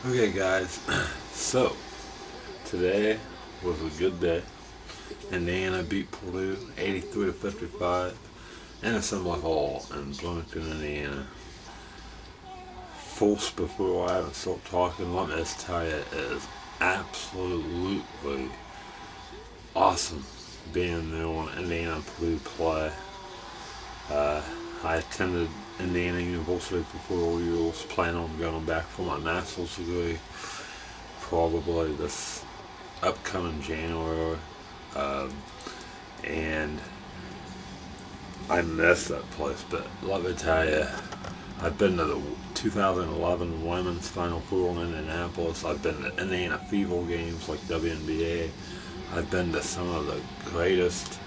Okay guys, so today was a good day. Indiana beat Purdue 83-55 in Assembly Hall in Bloomington, Indiana. Folks, before I even start talking, let me just tell you, it is absolutely awesome being there when Indiana and Purdue play. I attended Indiana University for 4 years, plan on going back for my master's degree probably this upcoming January, and I miss that place. But let me tell you, I've been to the 2011 Women's Final Four in Indianapolis. I've been to Indiana Fever games like WNBA. I've been to some of the greatest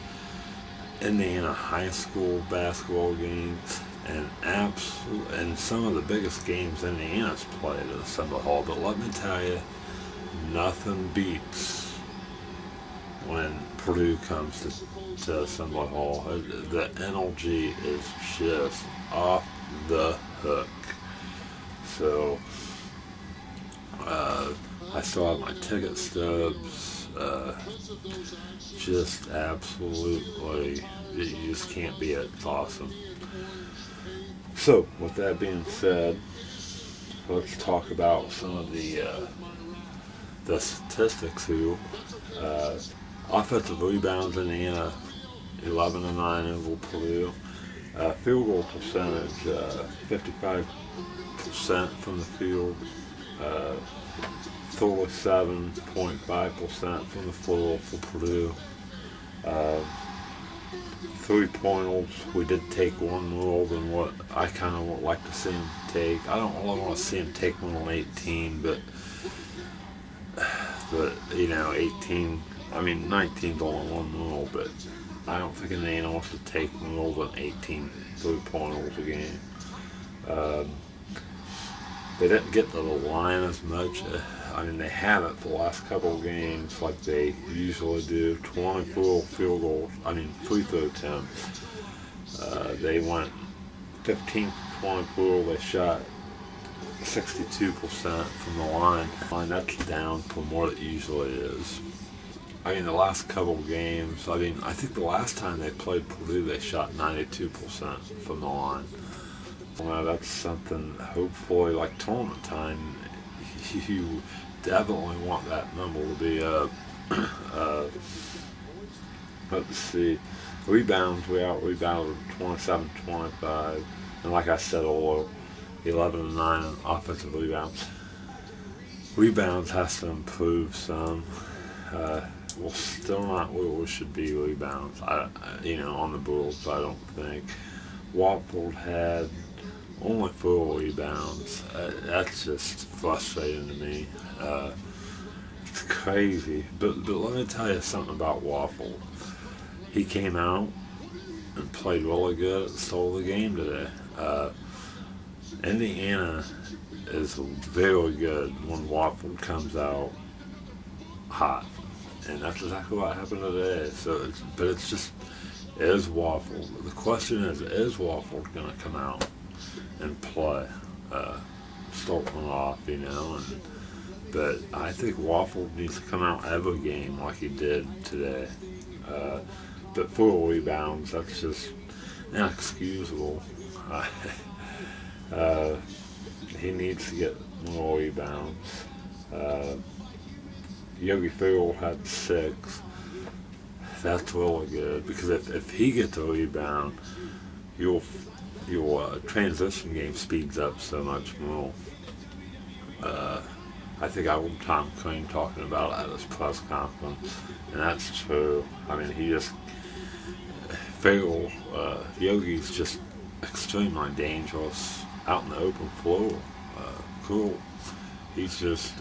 Indiana high school basketball games and some of the biggest games Indiana's played at Assembly Hall. But let me tell you, nothing beats when Purdue comes to Assembly Hall. The energy is just off the hook. So I still have my ticket stubs. Just absolutely, you just can't beat it. It's awesome. So with that being said, let's talk about some of the statistics here. Offensive rebounds in Indiana, 11-9 over Purdue. Field goal percentage, 55% from the field. 37.5% from the floor for Purdue. 3-pointers, we did take one more than what I kind of would like to see him take. I don't really want to see him take one on 18, but you know, 18, I mean 19's only one more, but I don't think Indiana wants to take more than 18 3-pointers a game. They didn't get to the line as much. I mean, they haven't for the last couple of games like they usually do. 24 field goals, I mean free throw attempts. They went 15-24. They shot 62% from the line. That's down from what it usually is. I mean, the last couple of games, I mean, I think the last time they played Purdue, they shot 92% from the line. Well, that's something, hopefully, like tournament time, you definitely want that number to be up. Let's see. Rebounds, we out-rebounded 27-25. And like I said earlier, 11-9 in offensive rebounds. Rebounds has to improve some. We're still not where we should be rebounds. You know, on the Bulls, I don't think. Watford had only 4 rebounds. That's just frustrating to me. It's crazy. But let me tell you something about Watford. He came out and played really good at the start of the game today. Indiana is very good when Watford comes out hot. And that's exactly what happened today. So, but it's just, is Watford. The question is Watford going to come out and play, start one off, you know? But I think Watford needs to come out every game like he did today. But 4 rebounds, that's just inexcusable. He needs to get more rebounds. Yogi Ferrell had 6. That's really good, because if he gets a rebound, your transition game speeds up so much more. I think I heard Tom Crean talking about it at his press conference, and that's true. I mean, Ferrell, Yogi's just extremely dangerous out in the open floor. Cool. He's just,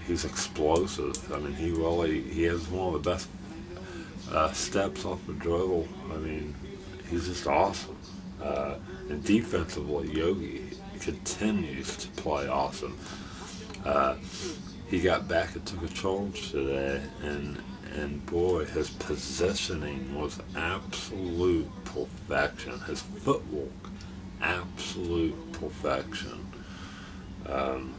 he's explosive. I mean, he has one of the best steps off the dribble. I mean, he's just awesome. And defensively, Yogi continues to play awesome. He got back and took a charge today, and boy, his positioning was absolute perfection. His footwork, absolute perfection. Um,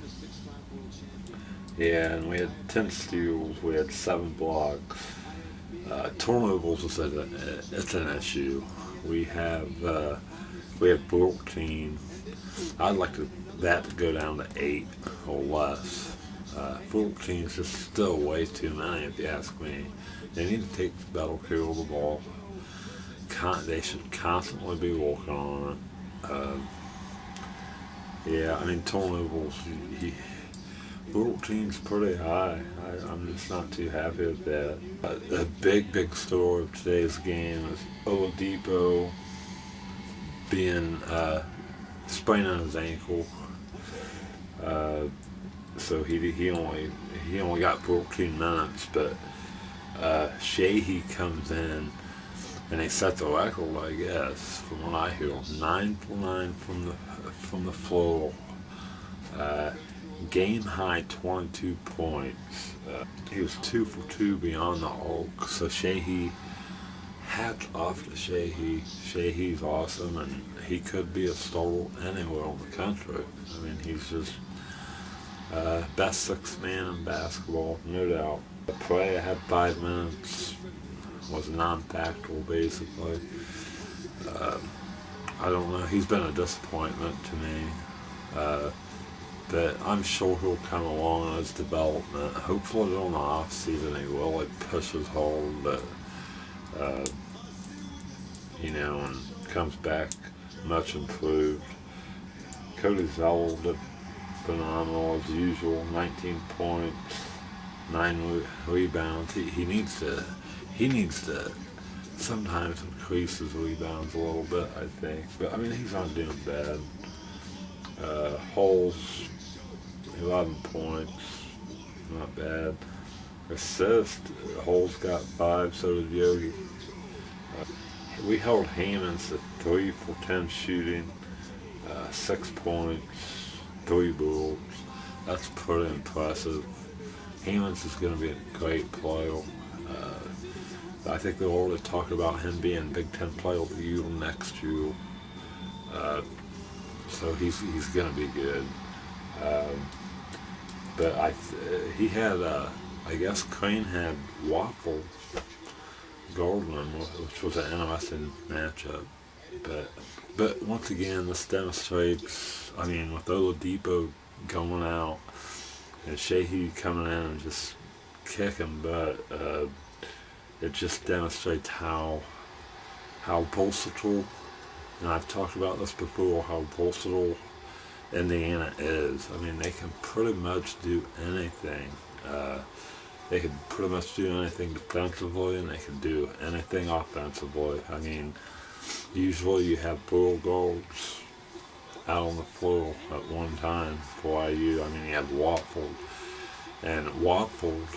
yeah, and we had 10 steals, we had 7 blocks. Turnovers is it's an issue. We have 14. I'd like that to go down to 8 or less. 14 is just still way too many, if you ask me. They need to take better care of the ball. They should constantly be working on it. Yeah, I mean, turnovers, 14's pretty high. I'm just not too happy with that. The big story of today's game is Oladipo being spraining his ankle. So he only got 14 minutes, but Sheehy comes in and he set the record, I guess, from what I hear. 9 for 9 from the floor. Game high 22 points. He was 2 for 2 beyond the arc. So Sheehy, hats off to Sheehy. Sheehy's awesome, and he could be a starter anywhere in the country. I mean, he's just best sixth man in basketball, no doubt. Prayer had 5 minutes, was non-factual basically. I don't know, he's been a disappointment to me. But I'm sure he'll come along in his development. Hopefully during the off season he really pushes hard, but and comes back much improved. Cody Zeller did phenomenal as usual. 19 points, 9 rebounds. He needs to sometimes increase his rebounds a little bit, I think. But I mean, he's not doing bad. Holes, 11 points, not bad. Assist, Holes got 5, so did Yogi. We held Hammonds at 3 for 10 shooting, 6 points, 3 boards. That's pretty impressive. Hammonds is going to be a great player. I think they're already talking about him being Big Ten Player of the Year next year. So he's going to be good. But he had, I guess Crane had Waffle Goldman, which was an interesting matchup. But once again, this demonstrates, I mean, with Oladipo going out and Sheehy coming in and just kicking butt, it just demonstrates how versatile, and I've talked about this before, how versatile Indiana is. I mean, they can pretty much do anything. They can pretty much do anything defensively, and they can do anything offensively. I mean, usually you have 4 guards out on the floor at one time for IU. I mean, you have Watford, and Watford,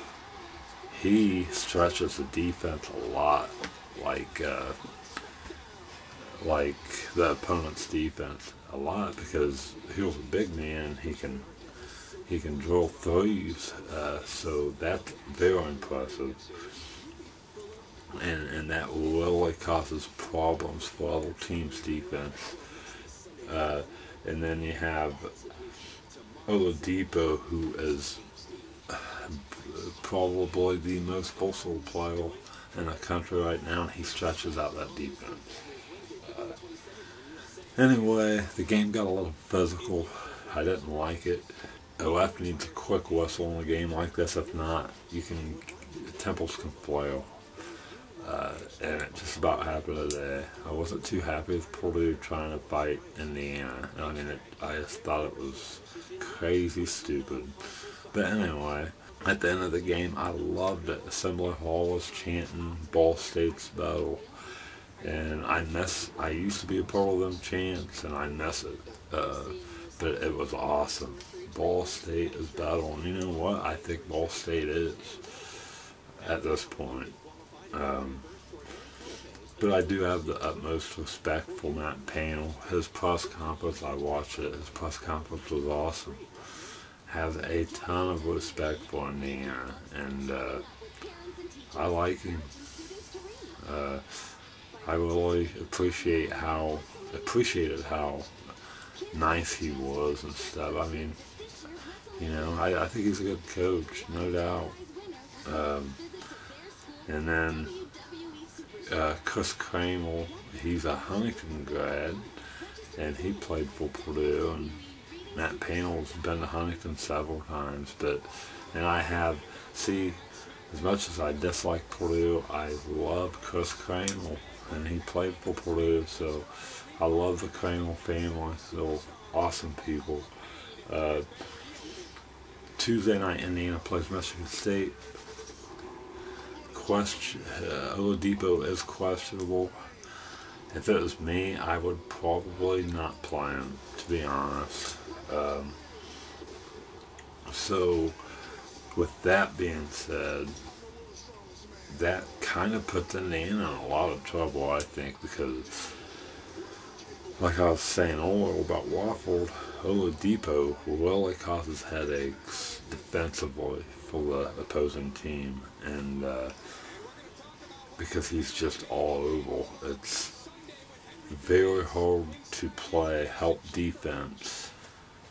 he stretches the defense a lot, like the opponent's defense a lot, because he was a big man. He can drill threes, so that's very impressive, and that really causes problems for other teams' defense. And then you have Oladipo, who is probably the most versatile player in the country right now, and he stretches out that defense. Anyway, the game got a little physical. I didn't like it. A ref needs a quick whistle in a game like this. If not, temples can flail. And it just about happened today. I wasn't too happy with Purdue trying to fight Indiana. I mean, I just thought it was crazy stupid. But anyway, at the end of the game, I loved it. Assembly Hall was chanting Ball State's battle. And I used to be a part of them chants, and I miss it. But it was awesome. Ball State is battling. You know what? I think Ball State is at this point. But I do have the utmost respect for Matt Panel. His press conference, I watched it. His press conference was awesome. Has a ton of respect for Indiana, and I like him. I really appreciated how nice he was and stuff. I mean, You know, I think he's a good coach, no doubt. And then Chris Kramer, he's a Huntington grad, and he played for Purdue, and Matt Panel's been to Huntington several times, and I have, see, as much as I dislike Purdue, I love Chris Kramer, and he played for Purdue, so I love the Kramer family. They're awesome people. Tuesday night, Indiana plays Michigan State. Oladipo is questionable. If it was me, I would probably not play him, to be honest. So, with that being said, that kind of puts Indiana in a lot of trouble, I think, because, like I was saying earlier about Wofford, Oladipo really causes headaches defensively for the opposing team, and because he's just all over, it's very hard to play help defense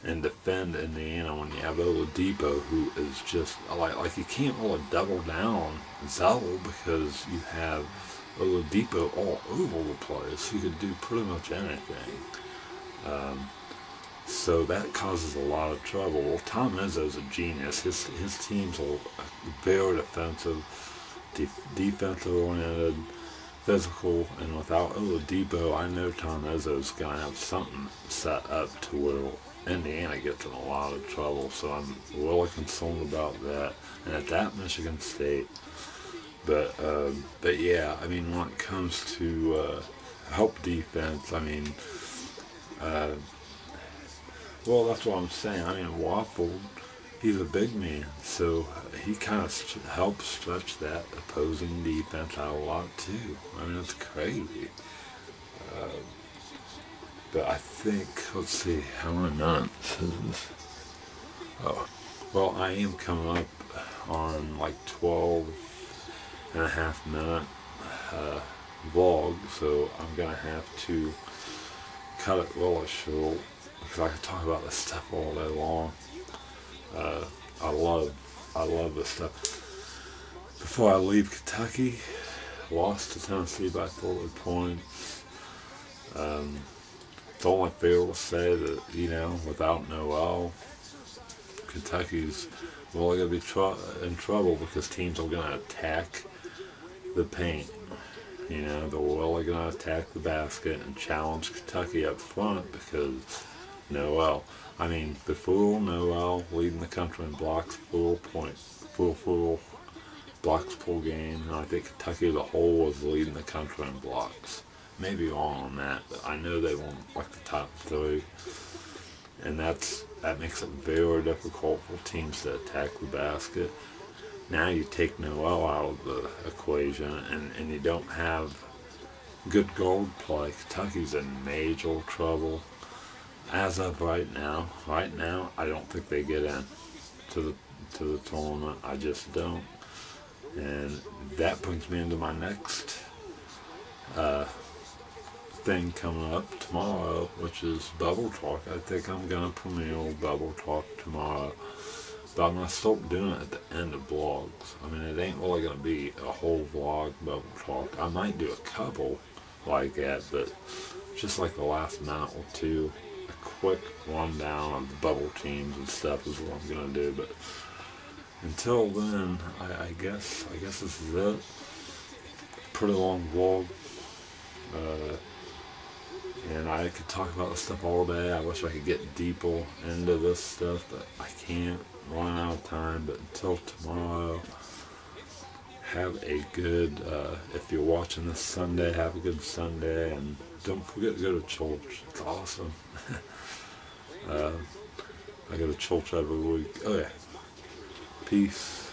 and defend Indiana when you have Oladipo, who is just like you can't really double down Zell because you have Oladipo all over the place. He could do pretty much anything. So that causes a lot of trouble. Well, Tom Izzo's a genius. His teams are very defensive, defensive oriented, physical, and without Oladipo, I know Tom Izzo's gonna have something set up to where Indiana gets in a lot of trouble. So I'm really concerned about that. And at that Michigan State, but yeah, I mean, when it comes to help defense, I mean, well, that's what I'm saying. I mean, Wofford, he's a big man, so he kind of helps stretch that opposing defense out a lot too. I mean, it's crazy. But I think, let's see, how many minutes is this? Oh, well, I am coming up on like 12.5 minute vlog, so I'm gonna have to cut it really short because I could talk about this stuff all day long. I love this stuff. Before I leave, Kentucky lost to Tennessee by 40 points. It's only fair to say that, you know, without Noel, Kentucky's really going to be in trouble because teams are going to attack the paint. You know, they're really going to attack the basket and challenge Kentucky up front because Noel. I mean, before Noel leading the country in blocks, full blocks per game, and I think Kentucky as a whole was leading the country in blocks. Maybe wrong on that, but I know they won like the top 3, and that makes it very difficult for teams to attack the basket. Now you take Noel out of the equation, and you don't have good guard play. Kentucky's in major trouble. As of right now, I don't think they get in to the tournament. I just don't. And that brings me into my next thing coming up tomorrow, which is Bubble Talk. I think I'm going to premiere Bubble Talk tomorrow. But I'm going to start doing it at the end of vlogs. I mean, it ain't really going to be a whole vlog Bubble Talk. I might do a couple like that, but just like the last minute or two, a quick rundown of the bubble teams and stuff is what I'm going to do. But until then, I guess this is it. Pretty long vlog. And I could talk about this stuff all day. I wish I could get deeper into this stuff, but I can't. Run out of time. But until tomorrow, have a good, if you're watching this Sunday, have a good Sunday, and don't forget to go to church. It's awesome. I go to church every week. Oh yeah. Peace.